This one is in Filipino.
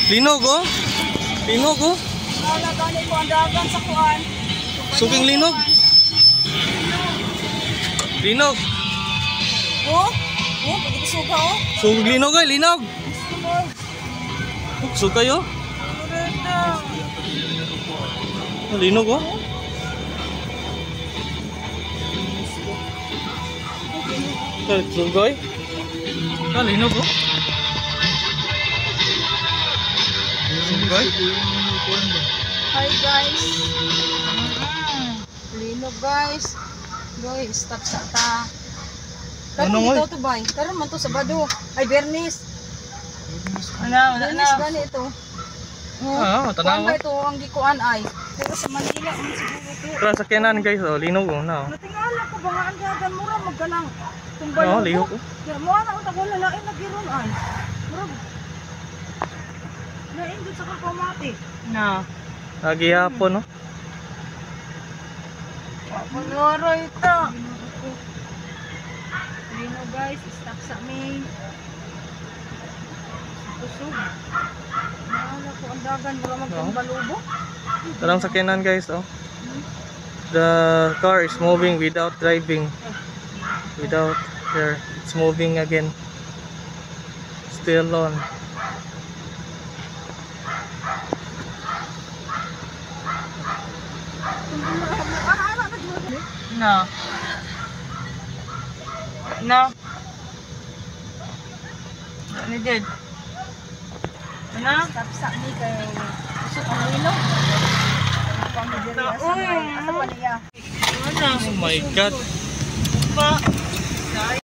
Linog oh. Linog oh. Wala gani ko ang dagan sa kuan. Suking linog. Linog. Oh? Oh, pagkita suga oh. Suging linog ay, linog. Sug kayo? Linog oh. Sugoy. Linog oh. Sugoy. Hi guys. Linog guys. Goy, stop sa ta. Ano Karon dito to bay. Karon man to Sabado. Ay Bernis. Ano, Bernis gani ito. Tanaw. Kuan ba ito ang gikuan ay. Pero sa Manila ang siguro to. Tara sa kanan guys oh, linog oh na. Natingala ko ba nga ang dagan mura magganang tumbay. Oh, linog oh. Ya mo ana utak wala lain nagiron ay. Murag. Lain gud sa kamati. na. Lagi hapon no. Manoro ito. Lino guys, stop sa me. Kusog. Maala ko ang dagan wala magkambalubo. Tarang sa kanan guys oh. The car is moving without driving. Without here, it's moving again. Still on. Na. Na. Ano dyan? Ano? Stop sa me kay kusog ang lino. Pang diri asa pa niya. Ano? Oh my god.